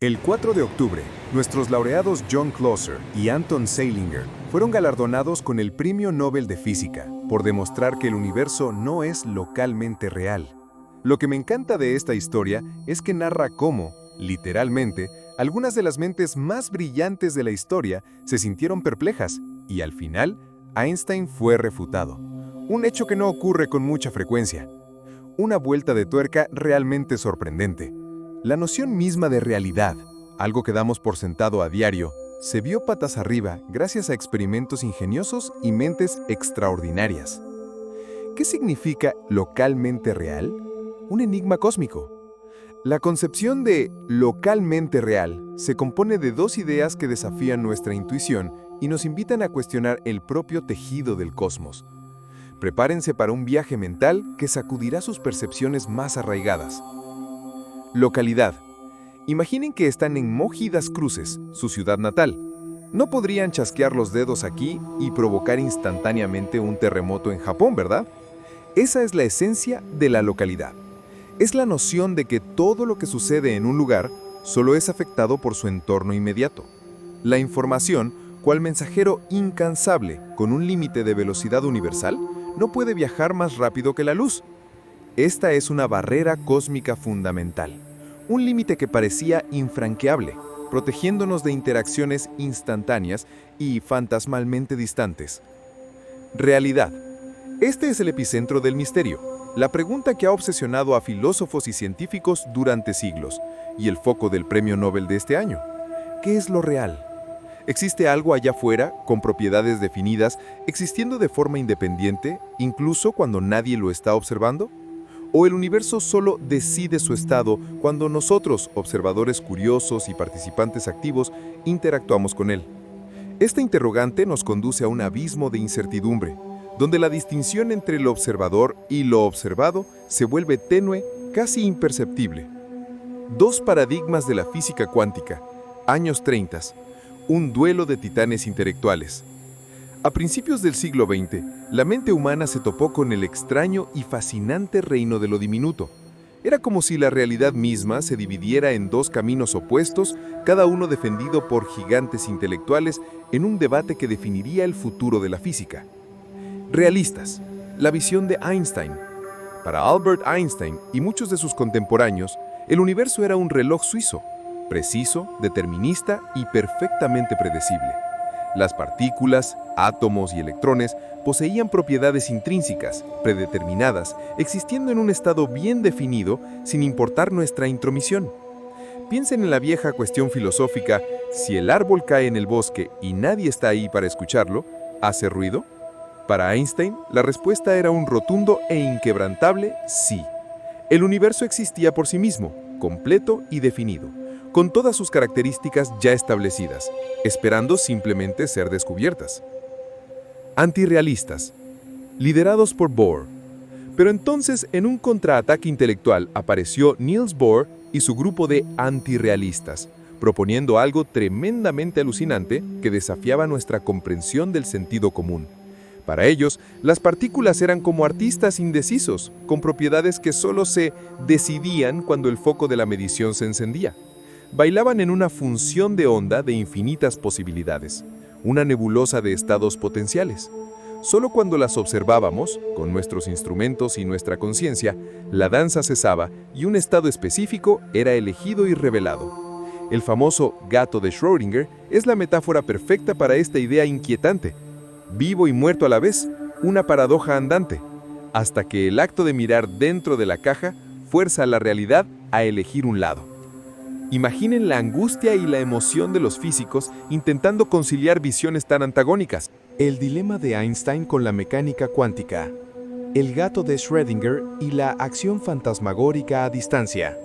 El 4 de octubre, nuestros laureados John Clauser y Anton Zeilinger fueron galardonados con el Premio Nobel de Física por demostrar que el universo no es localmente real. Lo que me encanta de esta historia es que narra cómo, literalmente, algunas de las mentes más brillantes de la historia se sintieron perplejas y al final, Einstein fue refutado. Un hecho que no ocurre con mucha frecuencia. Una vuelta de tuerca realmente sorprendente. La noción misma de realidad, algo que damos por sentado a diario, se vio patas arriba gracias a experimentos ingeniosos y mentes extraordinarias. ¿Qué significa localmente real? Un enigma cósmico. La concepción de localmente real se compone de dos ideas que desafían nuestra intuición y nos invitan a cuestionar el propio tejido del cosmos. Prepárense para un viaje mental que sacudirá sus percepciones más arraigadas. Localidad. Imaginen que están en Mogi das Cruzes, su ciudad natal. No podrían chasquear los dedos aquí y provocar instantáneamente un terremoto en Japón, ¿verdad? Esa es la esencia de la localidad. Es la noción de que todo lo que sucede en un lugar solo es afectado por su entorno inmediato. La información, cual mensajero incansable con un límite de velocidad universal, no puede viajar más rápido que la luz. Esta es una barrera cósmica fundamental, un límite que parecía infranqueable, protegiéndonos de interacciones instantáneas y fantasmalmente distantes. Realidad. Este es el epicentro del misterio, la pregunta que ha obsesionado a filósofos y científicos durante siglos, y el foco del Premio Nobel de este año. ¿Qué es lo real? ¿Existe algo allá afuera, con propiedades definidas, existiendo de forma independiente, incluso cuando nadie lo está observando? ¿O el universo solo decide su estado cuando nosotros, observadores curiosos y participantes activos, interactuamos con él? Esta interrogante nos conduce a un abismo de incertidumbre, donde la distinción entre lo observador y lo observado se vuelve tenue, casi imperceptible. Dos paradigmas de la física cuántica, años 30, un duelo de titanes intelectuales. A principios del siglo XX, la mente humana se topó con el extraño y fascinante reino de lo diminuto. Era como si la realidad misma se dividiera en dos caminos opuestos, cada uno defendido por gigantes intelectuales en un debate que definiría el futuro de la física. Realistas, la visión de Einstein. Para Albert Einstein y muchos de sus contemporáneos, el universo era un reloj suizo, preciso, determinista y perfectamente predecible. Las partículas, átomos y electrones poseían propiedades intrínsecas, predeterminadas, existiendo en un estado bien definido sin importar nuestra intromisión. Piensen en la vieja cuestión filosófica: si el árbol cae en el bosque y nadie está ahí para escucharlo, ¿hace ruido? Para Einstein, la respuesta era un rotundo e inquebrantable sí. El universo existía por sí mismo, completo y definido, con todas sus características ya establecidas, esperando simplemente ser descubiertas. Antirrealistas, liderados por Bohr. Pero entonces, en un contraataque intelectual, apareció Niels Bohr y su grupo de antirrealistas, proponiendo algo tremendamente alucinante que desafiaba nuestra comprensión del sentido común. Para ellos, las partículas eran como artistas indecisos, con propiedades que solo se decidían cuando el foco de la medición se encendía. Bailaban en una función de onda de infinitas posibilidades, una nebulosa de estados potenciales. Solo cuando las observábamos, con nuestros instrumentos y nuestra conciencia, la danza cesaba y un estado específico era elegido y revelado. El famoso gato de Schrödinger es la metáfora perfecta para esta idea inquietante. Vivo y muerto a la vez, una paradoja andante, hasta que el acto de mirar dentro de la caja fuerza a la realidad a elegir un lado. Imaginen la angustia y la emoción de los físicos intentando conciliar visiones tan antagónicas. El dilema de Einstein con la mecánica cuántica, el gato de Schrödinger y la acción fantasmagórica a distancia.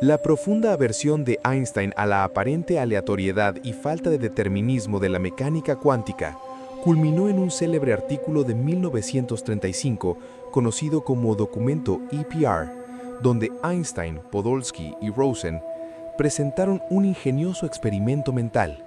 La profunda aversión de Einstein a la aparente aleatoriedad y falta de determinismo de la mecánica cuántica culminó en un célebre artículo de 1935 conocido como documento EPR, donde Einstein, Podolsky y Rosen presentaron un ingenioso experimento mental.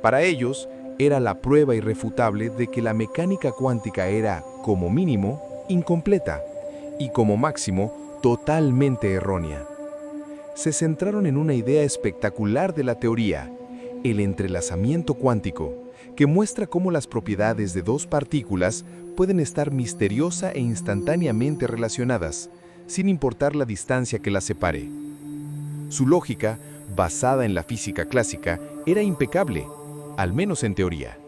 Para ellos, era la prueba irrefutable de que la mecánica cuántica era, como mínimo, incompleta y como máximo, totalmente errónea. se centraron en una idea espectacular de la teoría, el entrelazamiento cuántico, que muestra cómo las propiedades de dos partículas pueden estar misteriosa e instantáneamente relacionadas, sin importar la distancia que las separe. Su lógica, basada en la física clásica, era impecable, al menos en teoría.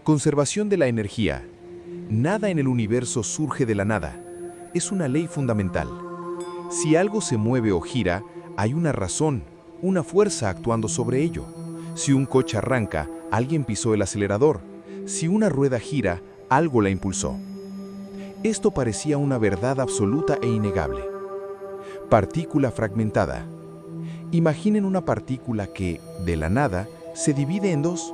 Conservación de la energía. Nada en el universo surge de la nada. Es una ley fundamental. Si algo se mueve o gira, hay una razón, una fuerza actuando sobre ello. Si un coche arranca, alguien pisó el acelerador. Si una rueda gira, algo la impulsó. Esto parecía una verdad absoluta e innegable. Partícula fragmentada. Imaginen una partícula que, de la nada, se divide en dos.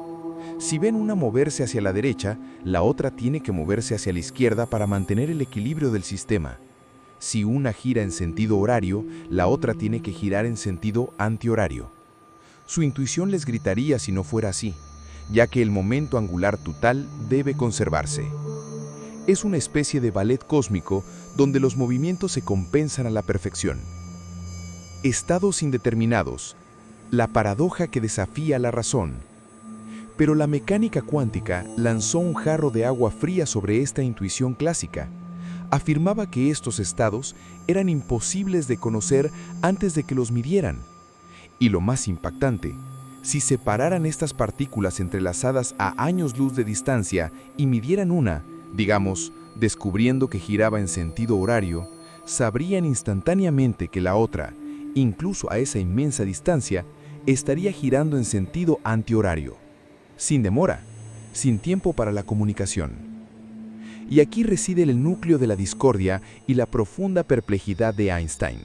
Si ven una moverse hacia la derecha, la otra tiene que moverse hacia la izquierda para mantener el equilibrio del sistema. Si una gira en sentido horario, la otra tiene que girar en sentido antihorario. Su intuición les gritaría si no fuera así, ya que el momento angular total debe conservarse. Es una especie de ballet cósmico donde los movimientos se compensan a la perfección. Estados indeterminados, la paradoja que desafía la razón. Pero la mecánica cuántica lanzó un jarro de agua fría sobre esta intuición clásica. Afirmaba que estos estados eran imposibles de conocer antes de que los midieran. Y lo más impactante, si separaran estas partículas entrelazadas a años luz de distancia y midieran una, digamos, descubriendo que giraba en sentido horario, sabrían instantáneamente que la otra, incluso a esa inmensa distancia, estaría girando en sentido antihorario, sin demora, sin tiempo para la comunicación. Y aquí reside el núcleo de la discordia y la profunda perplejidad de Einstein.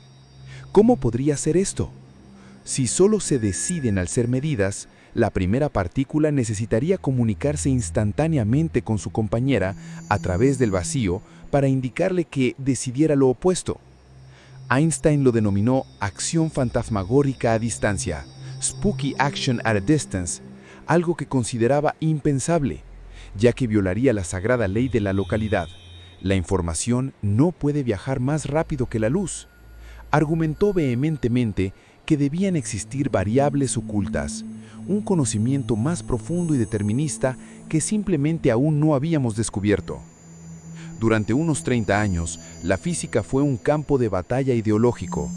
¿Cómo podría ser esto? Si solo se deciden al ser medidas, la primera partícula necesitaría comunicarse instantáneamente con su compañera a través del vacío para indicarle que decidiera lo opuesto. Einstein lo denominó acción fantasmagórica a distancia, spooky action at a distance, algo que consideraba impensable, ya que violaría la sagrada ley de la localidad. La información no puede viajar más rápido que la luz. Argumentó vehementemente que debían existir variables ocultas, un conocimiento más profundo y determinista que simplemente aún no habíamos descubierto. Durante unos 30 años, la física fue un campo de batalla ideológico.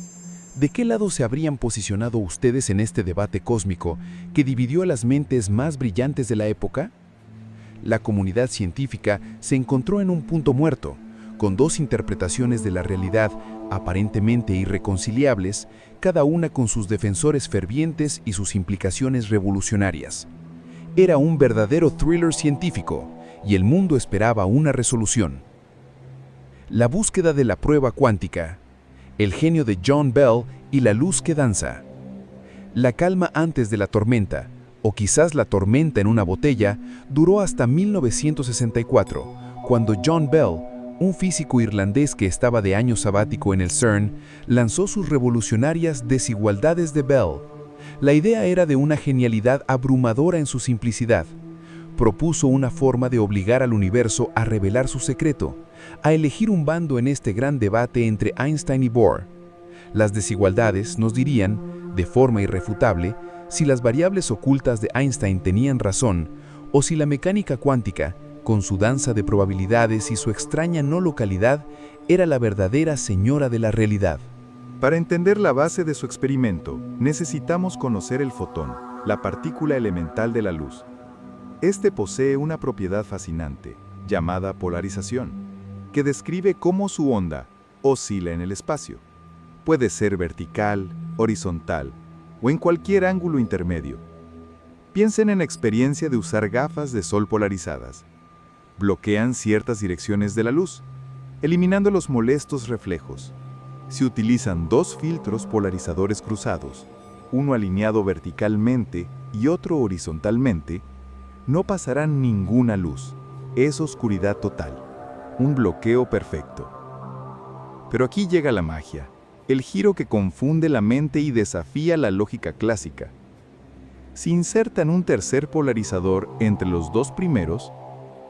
¿De qué lado se habrían posicionado ustedes en este debate cósmico que dividió a las mentes más brillantes de la época? La comunidad científica se encontró en un punto muerto, con dos interpretaciones de la realidad aparentemente irreconciliables, cada una con sus defensores fervientes y sus implicaciones revolucionarias. Era un verdadero thriller científico, y el mundo esperaba una resolución. La búsqueda de la prueba cuántica, el genio de John Bell y la luz que danza. La calma antes de la tormenta, o quizás la tormenta en una botella, duró hasta 1964, cuando John Bell, un físico irlandés que estaba de año sabático en el CERN, lanzó sus revolucionarias desigualdades de Bell. La idea era de una genialidad abrumadora en su simplicidad. Propuso una forma de obligar al universo a revelar su secreto, a elegir un bando en este gran debate entre Einstein y Bohr. Las desigualdades nos dirían, de forma irrefutable, si las variables ocultas de Einstein tenían razón o si la mecánica cuántica, con su danza de probabilidades y su extraña no localidad, era la verdadera señora de la realidad. Para entender la base de su experimento, necesitamos conocer el fotón, la partícula elemental de la luz. Este posee una propiedad fascinante, llamada polarización, que describe cómo su onda oscila en el espacio. Puede ser vertical, horizontal o en cualquier ángulo intermedio. Piensen en la experiencia de usar gafas de sol polarizadas. Bloquean ciertas direcciones de la luz, eliminando los molestos reflejos. Si utilizan dos filtros polarizadores cruzados, uno alineado verticalmente y otro horizontalmente, no pasarán ninguna luz. Es oscuridad total, un bloqueo perfecto. Pero aquí llega la magia, el giro que confunde la mente y desafía la lógica clásica. Si insertan un tercer polarizador entre los dos primeros,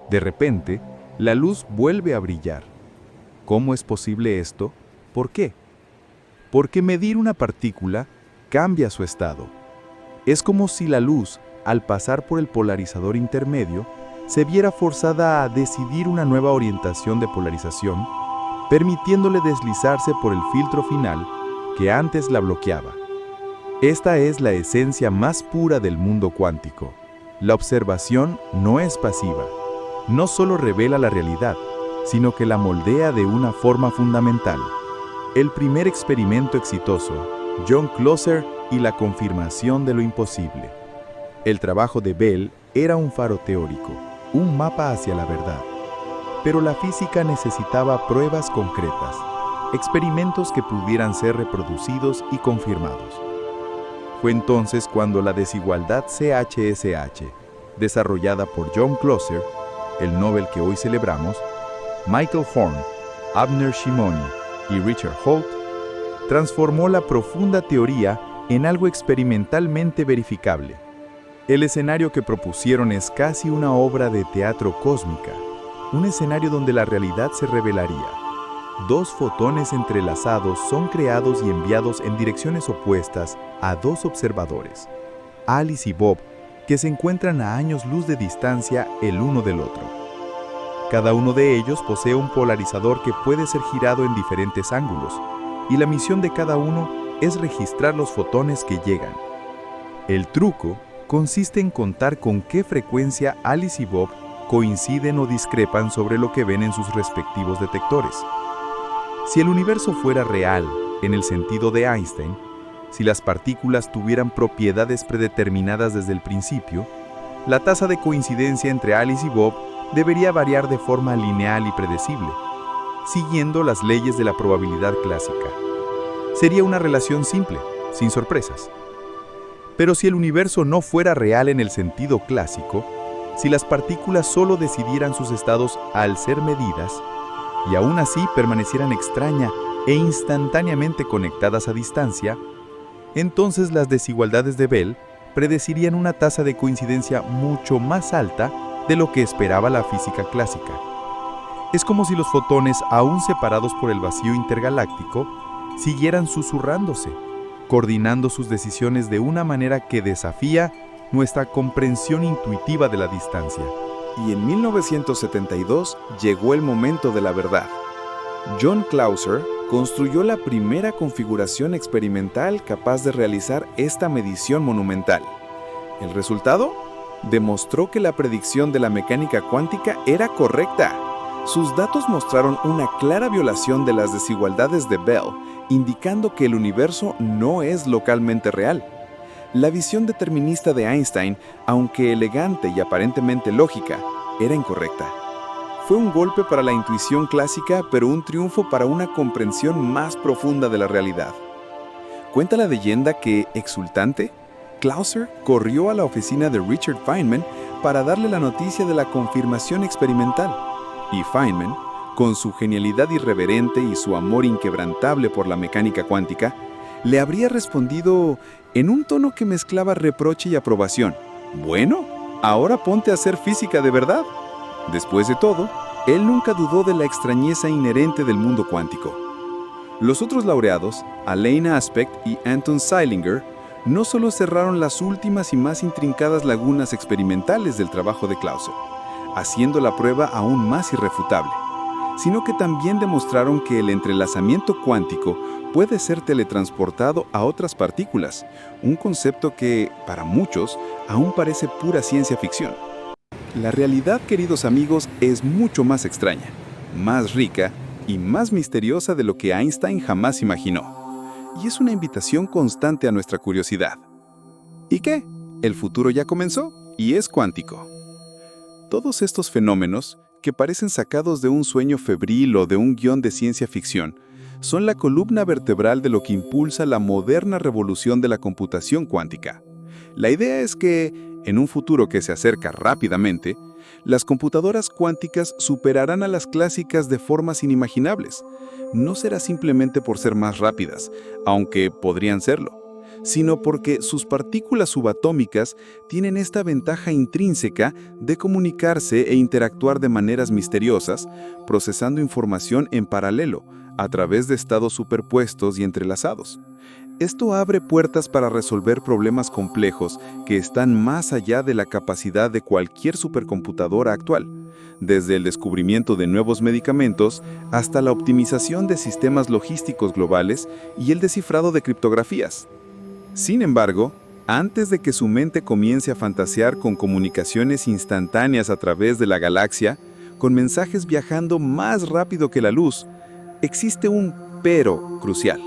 de repente, la luz vuelve a brillar. ¿Cómo es posible esto? ¿Por qué? porque medir una partícula cambia su estado. Es como si la luz, al pasar por el polarizador intermedio, se viera forzada a decidir una nueva orientación de polarización, permitiéndole deslizarse por el filtro final que antes la bloqueaba. Esta es la esencia más pura del mundo cuántico. La observación no es pasiva. No solo revela la realidad, sino que la moldea de una forma fundamental. El primer experimento exitoso, John Clauser y la confirmación de lo imposible. El trabajo de Bell era un faro teórico, un mapa hacia la verdad. Pero la física necesitaba pruebas concretas, experimentos que pudieran ser reproducidos y confirmados. Fue entonces cuando la desigualdad CHSH, desarrollada por John Clauser, el Nobel que hoy celebramos, Michael Horn, Abner Shimoni y Richard Holt, transformó la profunda teoría en algo experimentalmente verificable. El escenario que propusieron es casi una obra de teatro cósmica, un escenario donde la realidad se revelaría. Dos fotones entrelazados son creados y enviados en direcciones opuestas a dos observadores, Alice y Bob, que se encuentran a años luz de distancia el uno del otro. Cada uno de ellos posee un polarizador que puede ser girado en diferentes ángulos, y la misión de cada uno es registrar los fotones que llegan. El truco consiste en contar con qué frecuencia Alice y Bob coinciden o discrepan sobre lo que ven en sus respectivos detectores. Si el universo fuera real, en el sentido de Einstein, si las partículas tuvieran propiedades predeterminadas desde el principio, la tasa de coincidencia entre Alice y Bob debería variar de forma lineal y predecible, siguiendo las leyes de la probabilidad clásica. Sería una relación simple, sin sorpresas. Pero si el universo no fuera real en el sentido clásico, si las partículas solo decidieran sus estados al ser medidas, y aún así permanecieran extraña e instantáneamente conectadas a distancia, entonces las desigualdades de Bell predecirían una tasa de coincidencia mucho más alta de lo que esperaba la física clásica. Es como si los fotones, aún separados por el vacío intergaláctico, siguieran susurrándose, coordinando sus decisiones de una manera que desafía nuestra comprensión intuitiva de la distancia. Y en 1972 llegó el momento de la verdad. John Clauser construyó la primera configuración experimental capaz de realizar esta medición monumental. ¿El resultado? Demostró que la predicción de la mecánica cuántica era correcta. Sus datos mostraron una clara violación de las desigualdades de Bell, indicando que el universo no es localmente real. La visión determinista de Einstein, aunque elegante y aparentemente lógica, era incorrecta. Fue un golpe para la intuición clásica, pero un triunfo para una comprensión más profunda de la realidad. Cuenta la leyenda que, exultante, Clauser corrió a la oficina de Richard Feynman para darle la noticia de la confirmación experimental. Y Feynman, con su genialidad irreverente y su amor inquebrantable por la mecánica cuántica, le habría respondido en un tono que mezclaba reproche y aprobación: «Bueno, ahora ponte a hacer física de verdad». Después de todo, él nunca dudó de la extrañeza inherente del mundo cuántico. Los otros laureados, Alain Aspect y Anton Zeilinger, no solo cerraron las últimas y más intrincadas lagunas experimentales del trabajo de Clauser, haciendo la prueba aún más irrefutable, sino que también demostraron que el entrelazamiento cuántico puede ser teletransportado a otras partículas, un concepto que, para muchos, aún parece pura ciencia ficción. La realidad, queridos amigos, es mucho más extraña, más rica y más misteriosa de lo que Einstein jamás imaginó. Y es una invitación constante a nuestra curiosidad. ¿Y qué? El futuro ya comenzó y es cuántico. Todos estos fenómenos, que parecen sacados de un sueño febril o de un guión de ciencia ficción, son la columna vertebral de lo que impulsa la moderna revolución de la computación cuántica. La idea es que, en un futuro que se acerca rápidamente, las computadoras cuánticas superarán a las clásicas de formas inimaginables. No será simplemente por ser más rápidas, aunque podrían serlo, sino porque sus partículas subatómicas tienen esta ventaja intrínseca de comunicarse e interactuar de maneras misteriosas, procesando información en paralelo, a través de estados superpuestos y entrelazados. Esto abre puertas para resolver problemas complejos que están más allá de la capacidad de cualquier supercomputadora actual, desde el descubrimiento de nuevos medicamentos hasta la optimización de sistemas logísticos globales y el descifrado de criptografías. Sin embargo, antes de que su mente comience a fantasear con comunicaciones instantáneas a través de la galaxia, con mensajes viajando más rápido que la luz, existe un pero crucial.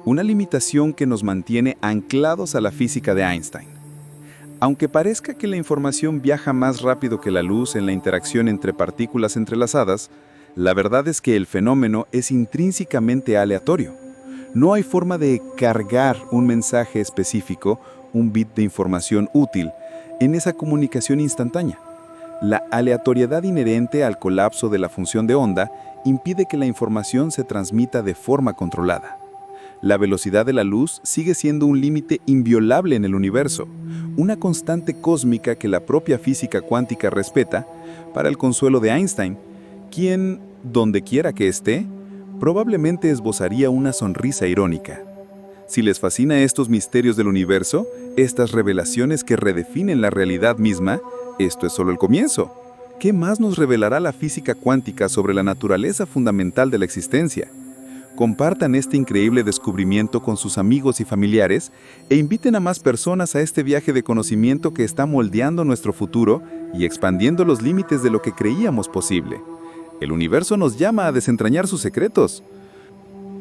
Una limitación que nos mantiene anclados a la física de Einstein. Aunque parezca que la información viaja más rápido que la luz en la interacción entre partículas entrelazadas, la verdad es que el fenómeno es intrínsecamente aleatorio. No hay forma de cargar un mensaje específico, un bit de información útil, en esa comunicación instantánea. La aleatoriedad inherente al colapso de la función de onda impide que la información se transmita de forma controlada. La velocidad de la luz sigue siendo un límite inviolable en el universo, una constante cósmica que la propia física cuántica respeta, para el consuelo de Einstein, quien, donde quiera que esté, probablemente esbozaría una sonrisa irónica. Si les fascina estos misterios del universo, estas revelaciones que redefinen la realidad misma, esto es solo el comienzo. ¿Qué más nos revelará la física cuántica sobre la naturaleza fundamental de la existencia? Compartan este increíble descubrimiento con sus amigos y familiares e inviten a más personas a este viaje de conocimiento que está moldeando nuestro futuro y expandiendo los límites de lo que creíamos posible. El universo nos llama a desentrañar sus secretos.